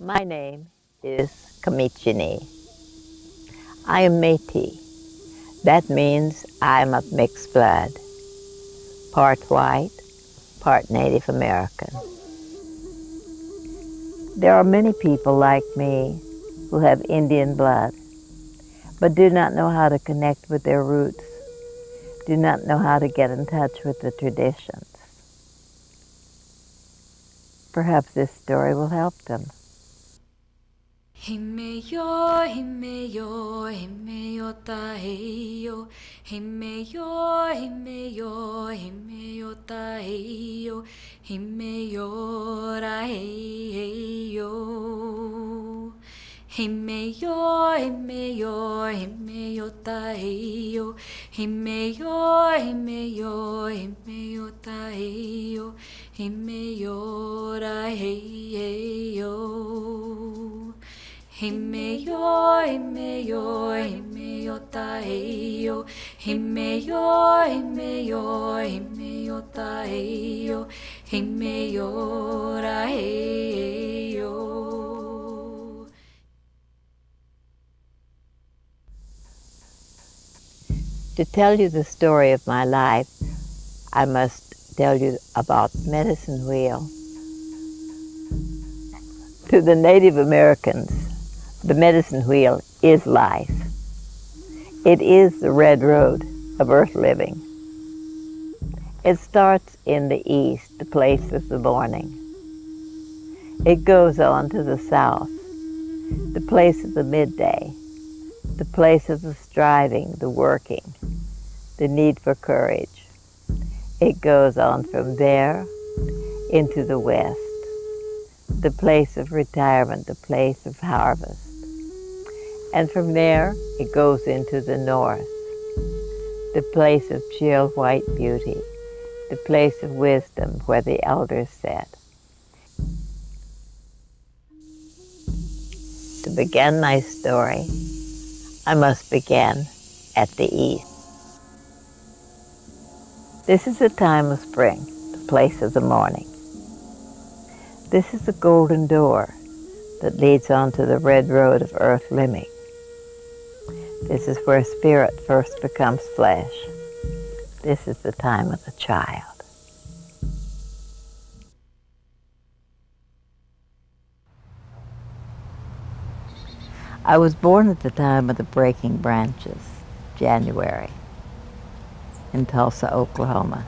My name is Kamichini. I am Metis. That means I'm of mixed blood, part white, part Native American. There are many people like me who have Indian blood, but do not know how to connect with their roots, do not know how to get in touch with the traditions. Perhaps this story will help them. Himeyo, himeyo, himeyo taheyo, himeyo, himeyo, himeyo taheyo, himeyo raheyo. Himeyo, himeyo, himeyo taheyo, himeyo, himeyo, himeyo taheyo, himeyo raheyo. Himeyo, himeyo, himeyo taheyo, himeyo, himeyo, himeyo taheyo, himeyo raheyo. To tell you the story of my life, I must tell you about medicine wheel. To the Native Americans, the medicine wheel is life. It is the red road of earth living. It starts in the east, the place of the morning. It goes on to the south, the place of the midday, the place of the striving, the working, the need for courage. It goes on from there into the west, the place of retirement, the place of harvest. And from there, it goes into the north, the place of chill white beauty, the place of wisdom where the elders sat. To begin my story, I must begin at the east. This is the time of spring, the place of the morning. This is the golden door that leads onto the red road of earth living. This is where spirit first becomes flesh. This is the time of the child. I was born at the time of the breaking branches, January, in Tulsa, Oklahoma.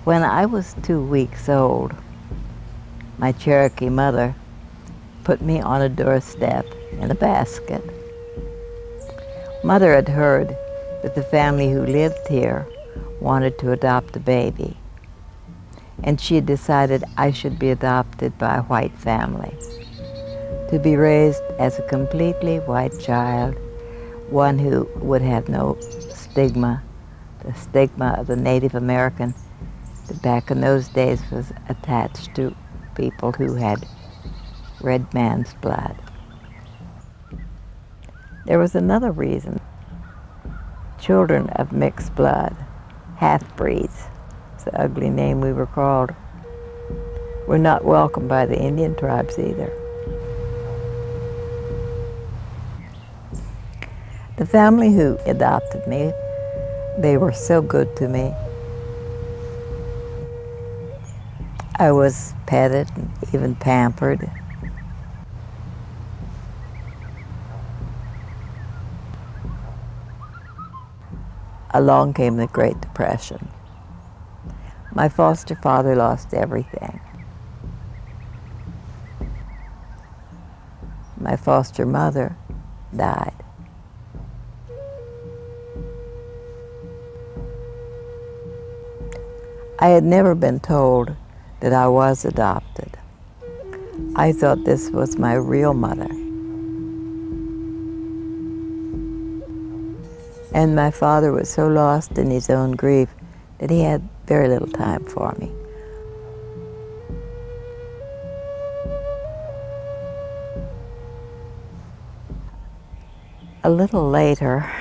When I was 2 weeks old, my Cherokee mother put me on a doorstep in a basket. Mother had heard that the family who lived here wanted to adopt a baby, and she had decided I should be adopted by a white family, to be raised as a completely white child, one who would have no stigma, the stigma of the Native American that back in those days was attached to people who had red man's blood. There was another reason. Children of mixed blood, half-breeds, it's the ugly name we were called, were not welcomed by the Indian tribes either. The family who adopted me, they were so good to me. I was petted and even pampered. Along came the Great Depression. My foster father lost everything. My foster mother died. I had never been told that I was adopted. I thought this was my real mother. And my father was so lost in his own grief that he had very little time for me. A little later,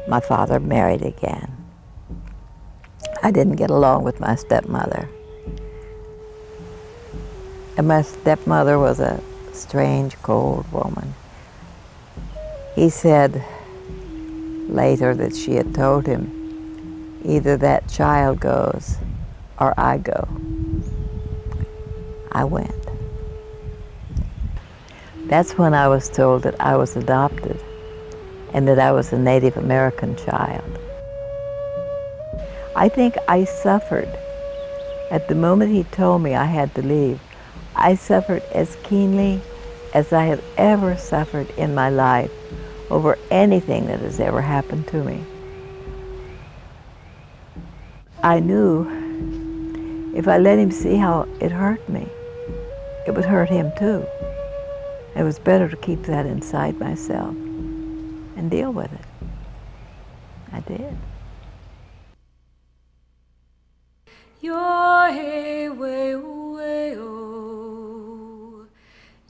my father married again. I didn't get along with my stepmother. And my stepmother was a strange, cold woman. He said later that she had told him, either that child goes or I go. I went. That's when I was told that I was adopted and that I was a Native American child. I think I suffered. At the moment he told me I had to leave, I suffered as keenly as I have ever suffered in my life over anything that has ever happened to me. I knew if I let him see how it hurt me, it would hurt him too. It was better to keep that inside myself and deal with it. I did. Yo hey way way oh,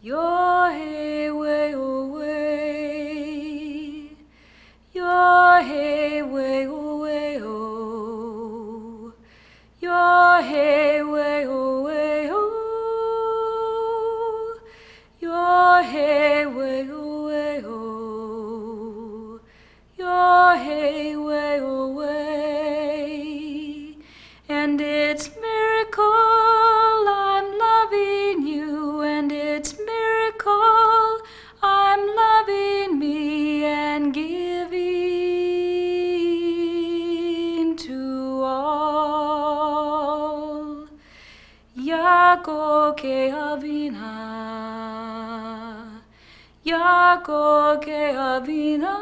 yo hey way way, yo hey way way oh, yo hey way way oh, yo hey way way oh, yo hey way way. And it's miracle I'm loving you, and it's miracle I'm loving me and giving to all. Yako ke avina, Yako ke avina,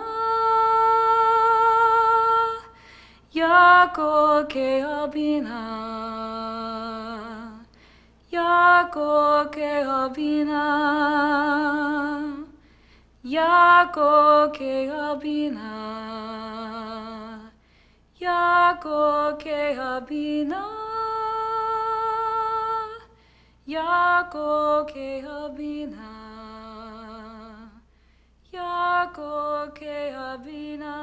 Yako ke avina, Yako ke avina, Yako ke avina, Yako ke avina, Yako ke avina, Yako ke avina.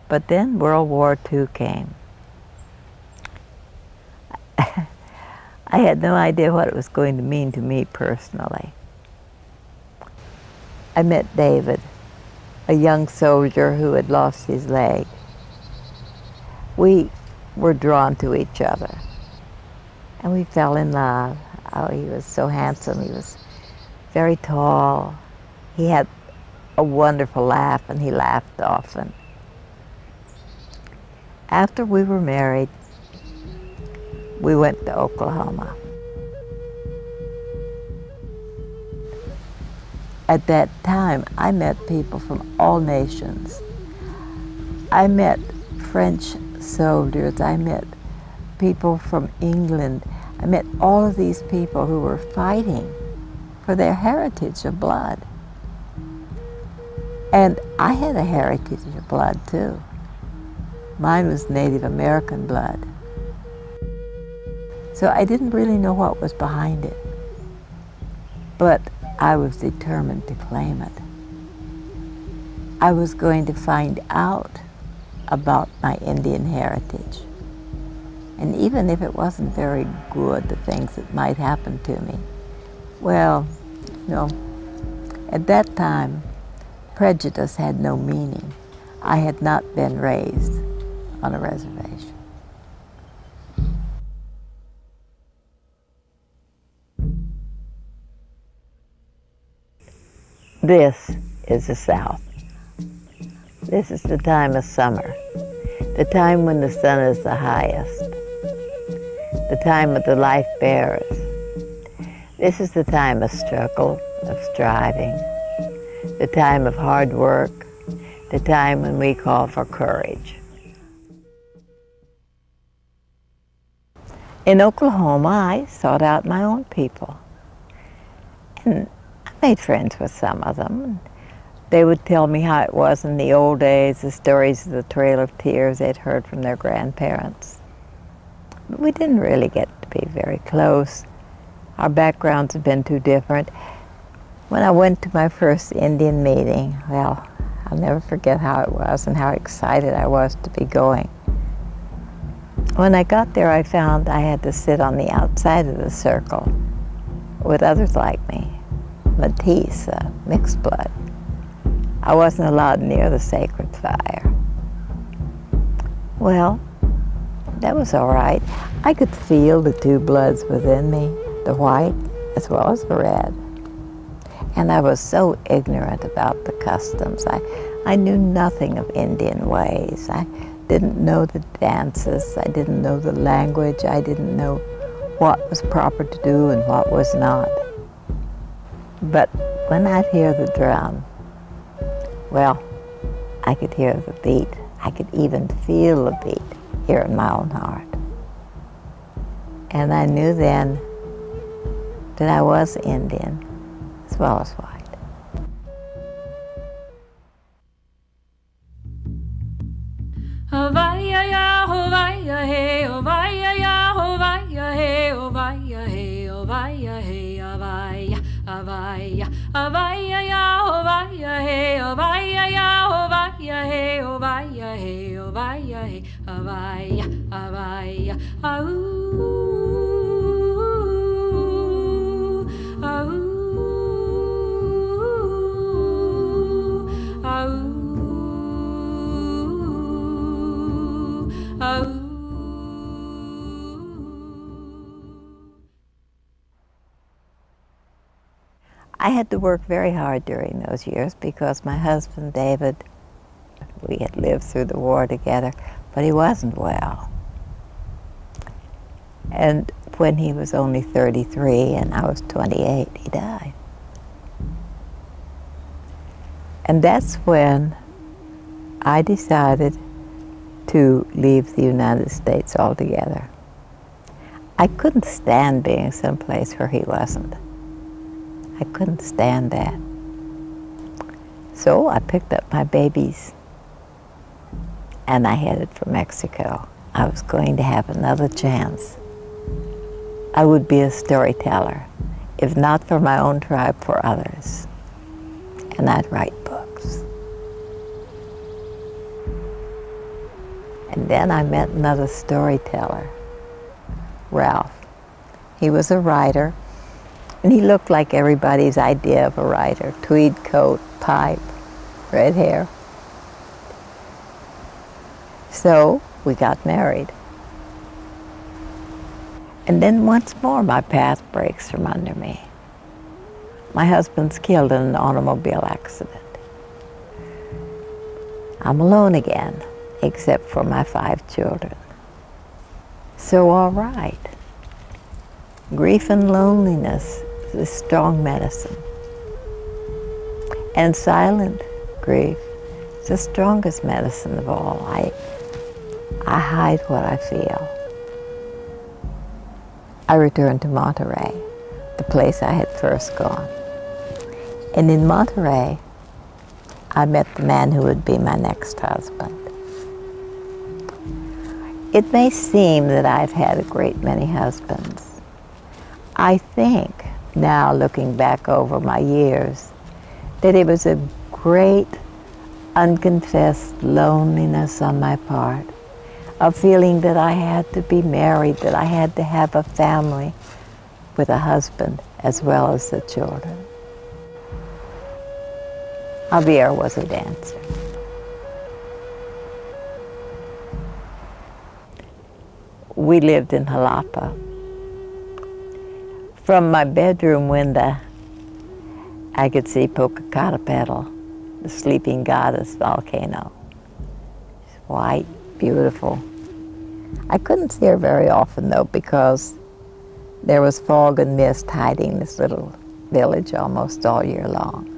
But then World War II came. I had no idea what it was going to mean to me personally. I met David, a young soldier who had lost his leg. We were drawn to each other, and we fell in love. Oh, he was so handsome. He was very tall. He had a wonderful laugh, and he laughed often. After we were married, we went to Oklahoma. At that time, I met people from all nations. I met French soldiers, I met people from England. I met all of these people who were fighting for their heritage of blood. And I had a heritage of blood too. Mine was Native American blood. So I didn't really know what was behind it, but I was determined to claim it. I was going to find out about my Indian heritage. And even if it wasn't very good, the things that might happen to me, well, you know, at that time, prejudice had no meaning. I had not been raised on a reservation. This is the South. This is the time of summer, the time when the sun is the highest, the time of the life bearers. This is the time of struggle, of striving, the time of hard work, the time when we call for courage. In Oklahoma, I sought out my own people. And I made friends with some of them. They would tell me how it was in the old days, the stories of the Trail of Tears they'd heard from their grandparents. But we didn't really get to be very close. Our backgrounds had been too different. When I went to my first Indian meeting, well, I'll never forget how it was and how excited I was to be going. When I got there, I found I had to sit on the outside of the circle with others like me, Metis, mixed blood. I wasn't allowed near the sacred fire. Well, that was all right. I could feel the two bloods within me, the white as well as the red. And I was so ignorant about the customs. I knew nothing of Indian ways. I didn't know the dances. I didn't know the language. I didn't know what was proper to do and what was not. But when I'd hear the drum, well, I could hear the beat. I could even feel the beat here in my own heart. And I knew then that I was Indian as well as white. Ovaya ya, ovaya hey, ovaya ya, ovaya hey, ovaya hey, ovaya hey, ovaya, ovaya, ovaya ya, ovaya hey, ovaya ya, ovaya hey, ovaya hey, ovaya hey, ovaya, ovaya, au, au. I had to work very hard during those years because my husband, David, we had lived through the war together, but he wasn't well. And when he was only 33 and I was 28, he died. And that's when I decided to leave the United States altogether. I couldn't stand being someplace where he wasn't. I couldn't stand that. So I picked up my babies and I headed for Mexico. I was going to have another chance. I would be a storyteller, if not for my own tribe, for others. And I'd write books. And then I met another storyteller, Ralph. He was a writer, and he looked like everybody's idea of a writer. Tweed coat, pipe, red hair. So we got married. And then once more my path breaks from under me. My husband's killed in an automobile accident. I'm alone again, except for my 5 children. So all right. Grief and loneliness is a strong medicine. And silent grief is the strongest medicine of all. I hide what I feel. I returned to Monterey, the place I had first gone. And in Monterey, I met the man who would be my next husband. It may seem that I've had a great many husbands. I think, now looking back over my years, that it was a great unconfessed loneliness on my part, of feeling that I had to be married, that I had to have a family with a husband as well as the children. Javier was a dancer. We lived in Jalapa. From my bedroom window, I could see Popocatépetl, the sleeping goddess volcano. She's white, beautiful. I couldn't see her very often though, because there was fog and mist hiding this little village almost all year long.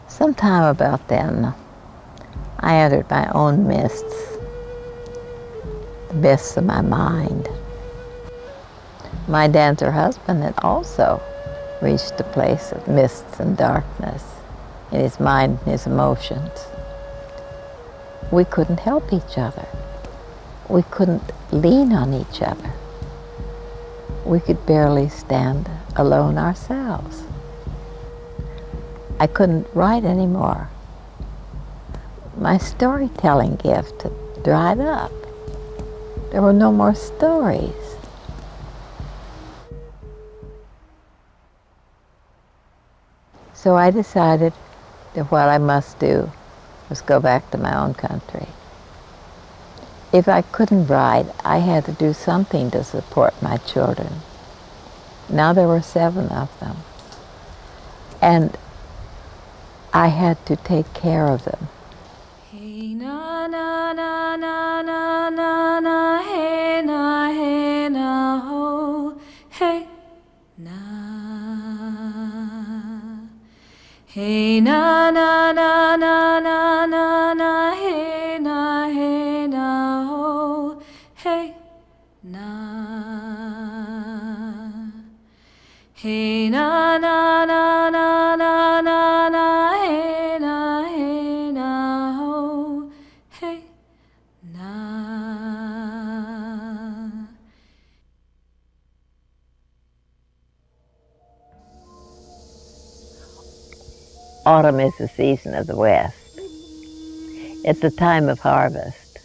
Sometime about then, I entered my own mists, the mists of my mind. My dancer husband had also reached a place of mists and darkness in his mind and his emotions. We couldn't help each other. We couldn't lean on each other. We could barely stand alone ourselves. I couldn't write anymore. My storytelling gift had dried up. There were no more stories. So I decided that what I must do was go back to my own country. If I couldn't write, I had to do something to support my children. Now there were 7 of them. And I had to take care of them. Hey na na na na na na na, hey na ho, hey na. Hey na na na na na na na, hey na ho, hey na. Hey na na na na na na na, hey na ho, hey na. Autumn is the season of the West. It's the time of harvest,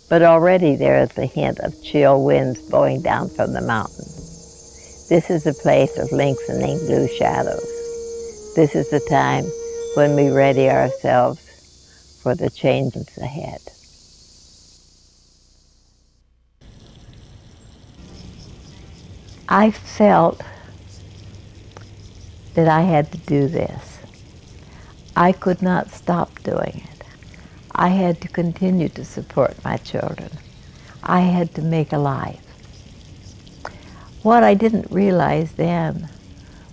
but already there is a hint of chill winds blowing down from the mountains. This is a place of lengthening blue shadows. This is the time when we ready ourselves for the changes ahead. I felt that I had to do this. I could not stop doing it. I had to continue to support my children. I had to make a life. What I didn't realize then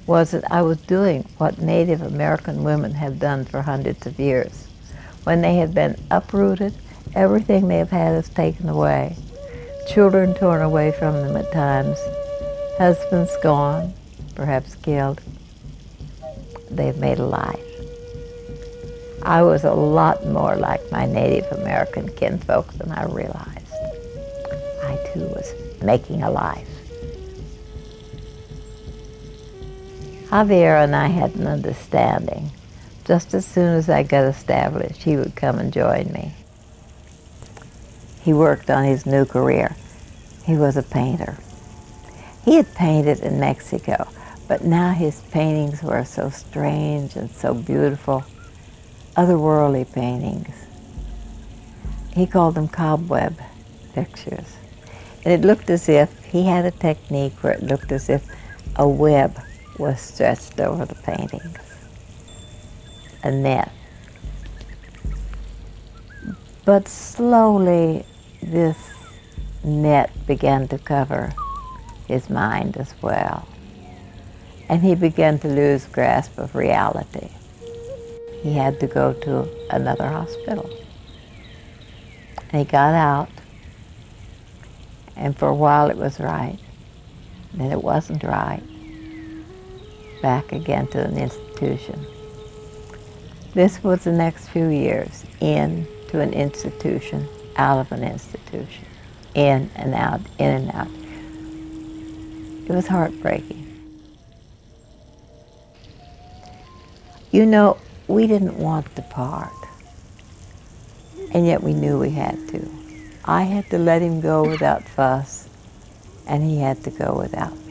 was that I was doing what Native American women have done for hundreds of years. When they have been uprooted, everything they have had is taken away. Children torn away from them at times, husbands gone, perhaps killed. They've made a life. I was a lot more like my Native American kinfolk than I realized. I too was making a life. Javier and I had an understanding. Just as soon as I got established, he would come and join me. He worked on his new career. He was a painter. He had painted in Mexico, but now his paintings were so strange and so beautiful, otherworldly paintings. He called them cobweb pictures. And it looked as if he had a technique where it looked as if a web was stretched over the paintings, a net. But slowly this net began to cover his mind as well. And he began to lose grasp of reality. He had to go to another hospital. And he got out, and for a while it was right, then it wasn't right. Back again to an institution. This was the next few years, in to an institution, out of an institution, in and out, in and out. It was heartbreaking. You know, we didn't want to part, and yet we knew we had to. I had to let him go without fuss, and he had to go without me.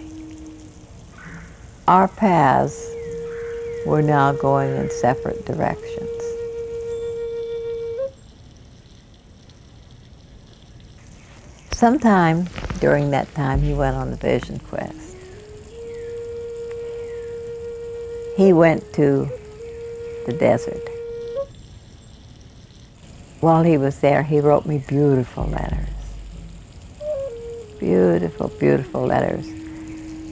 Our paths were now going in separate directions. Sometime during that time, he went on a vision quest. He went to the desert. While he was there, he wrote me beautiful letters. Beautiful, beautiful letters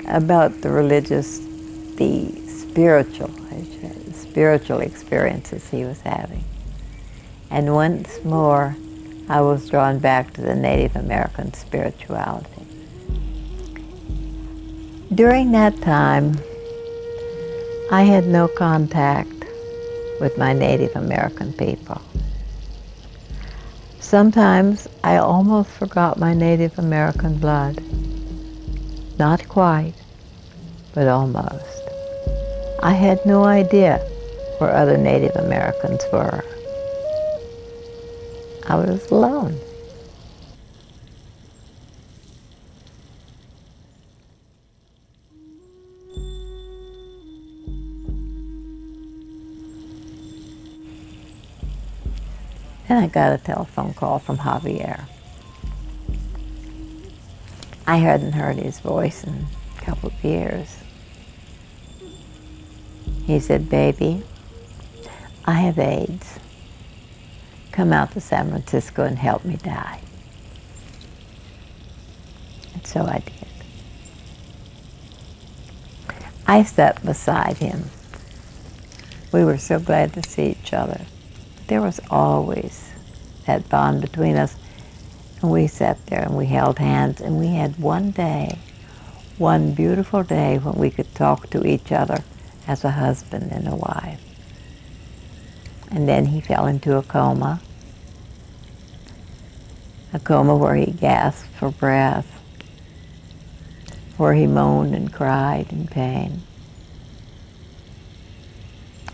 about the religious, the spiritual experiences he was having. And once more, I was drawn back to the Native American spirituality. During that time, I had no contact with my Native American people. Sometimes I almost forgot my Native American blood. Not quite, but almost. I had no idea where other Native Americans were. I was alone. Then I got a telephone call from Javier. I hadn't heard his voice in a couple of years. He said, "Baby, I have AIDS. Come out to San Francisco and help me die." And so I did. I sat beside him. We were so glad to see each other. There was always that bond between us. And we sat there and we held hands, and we had one day, one beautiful day when we could talk to each other as a husband and a wife. And then he fell into a coma where he gasped for breath, where he moaned and cried in pain.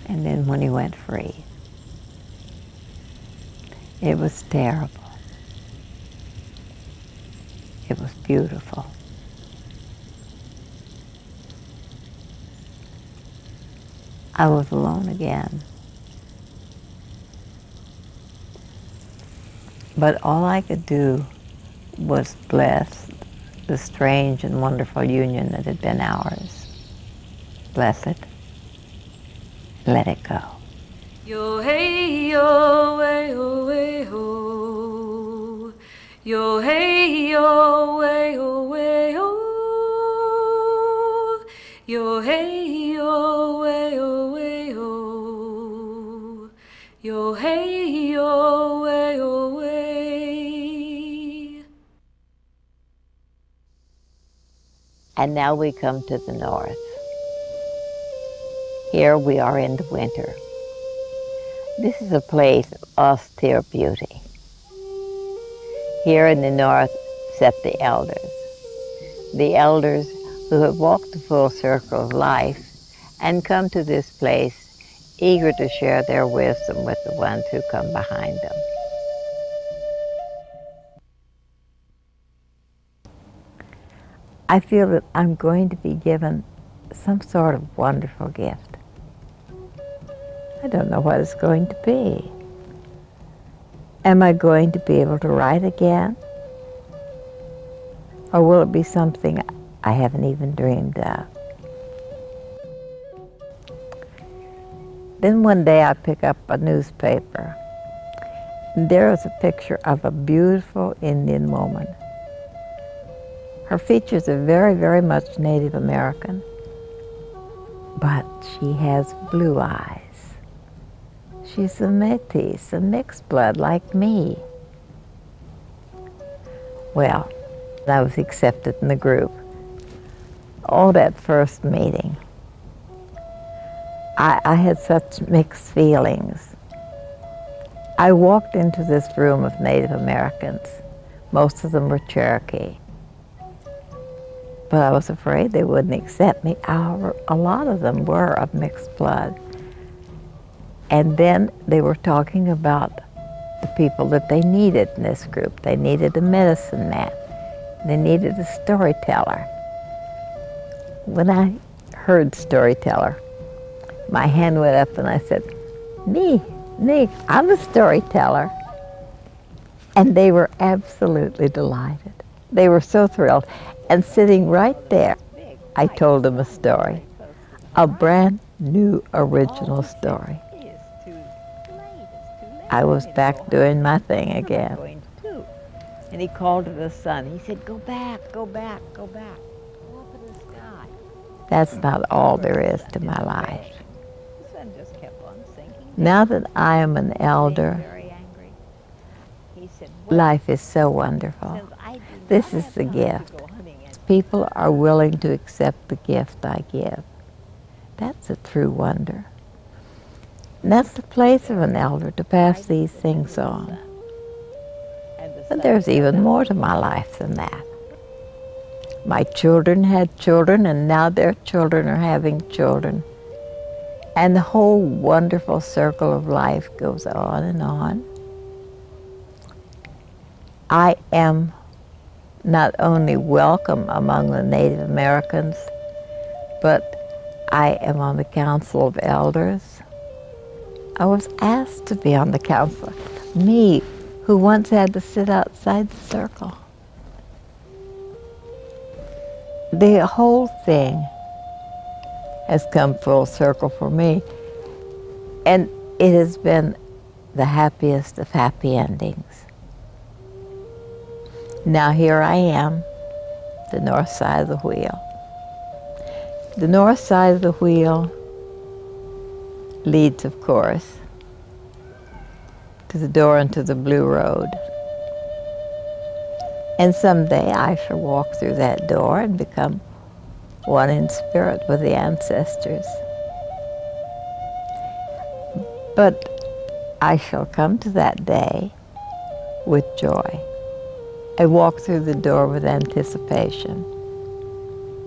And then when he went free, it was terrible. It was beautiful. I was alone again. But all I could do was bless the strange and wonderful union that had been ours. Bless it. Let it go. Yo hey yo way oh way ho. Yo hey yo way oh way ho. Yo hey yo way oh way ho. Yo hey yo way oh way. And now we come to the north. Here we are in the winter. This is a place of austere beauty. Here in the north sat the elders who have walked the full circle of life and come to this place eager to share their wisdom with the ones who come behind them. I feel that I'm going to be given some sort of wonderful gift. I don't know what it's going to be. Am I going to be able to write again? Or will it be something I haven't even dreamed of? Then one day I pick up a newspaper, and there is a picture of a beautiful Indian woman. Her features are very, very much Native American, but she has blue eyes. She's a Metis, a mixed blood like me. Well, I was accepted in the group. Oh, that first meeting. I had such mixed feelings. I walked into this room of Native Americans. Most of them were Cherokee. But I was afraid they wouldn't accept me. However, a lot of them were of mixed blood. And then they were talking about the people that they needed in this group. They needed a medicine man. They needed a storyteller. When I heard storyteller, my hand went up and I said, me, I'm a storyteller. And they were absolutely delighted. They were so thrilled. And sitting right there, I told them a story, a brand new original story. I was back doing my thing again. And he called to the sun. He said, go back, go back, go back. Go up in the sky. That's not all there is to my life. The sun just kept on sinking. Now that I am an elder, Very angry. He said, life is so wonderful. This is the gift. People are willing to accept the gift I give. That's a true wonder. And that's the place of an elder, to pass these things on. But there's even more to my life than that. My children had children, and now their children are having children. And the whole wonderful circle of life goes on and on. I am not only welcome among the Native Americans, but I am on the Council of Elders. I was asked to be on the council. Me, who once had to sit outside the circle. The whole thing has come full circle for me, and it has been the happiest of happy endings. Now here I am, the north side of the wheel. The north side of the wheel leads, of course, to the door into the Blue Road. And someday I shall walk through that door and become one in spirit with the ancestors. But I shall come to that day with joy. I walk through the door with anticipation.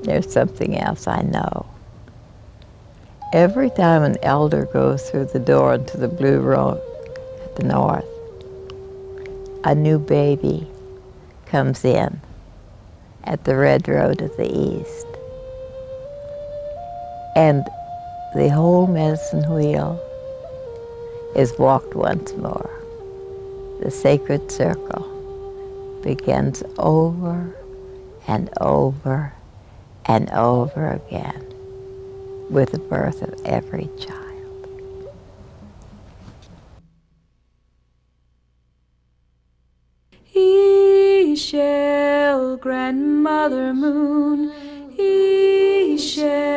There's something else I know. Every time an elder goes through the door into the Blue Road at the north, a new baby comes in at the Red Road at the east. And the whole medicine wheel is walked once more. The sacred circle begins over and over and over again with the birth of every child. He-shell, grandmother moon, he-shell,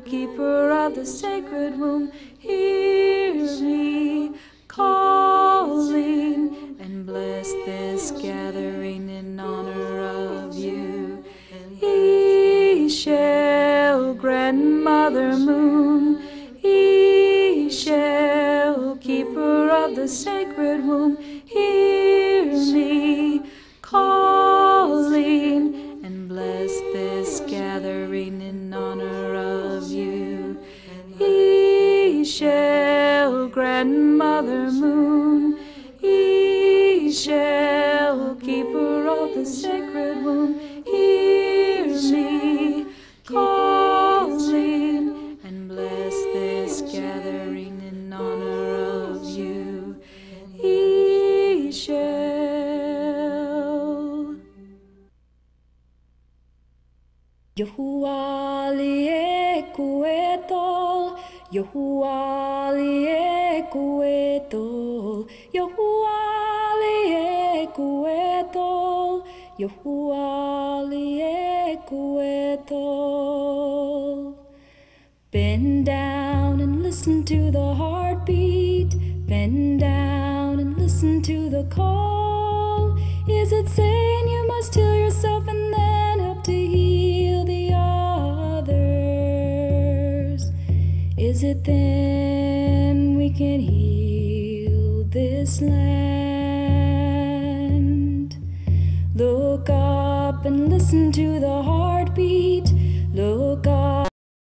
keeper of the sacred womb, hear me calling, and bless this gathering in honor of you. He-shell, grandmother moon, he-shell, keeper of the sacred womb, hear me calling, and bless this gathering in honor of you. He-shell, grandmother moon, he-shell, keeper of the sacred womb, hear me calling, and bless this gathering in honor of you. He-shell. Yahuwali ekuetol, Yahuwali ekuetol, Yahuwali ekuetol, Yahuwali ekuetol. Bend down and listen to the heartbeat. Bend down and listen to the call. Is it saying you must heal yourself and then help to heal the others? Is it then we can heal this land? Look up and listen to the heart.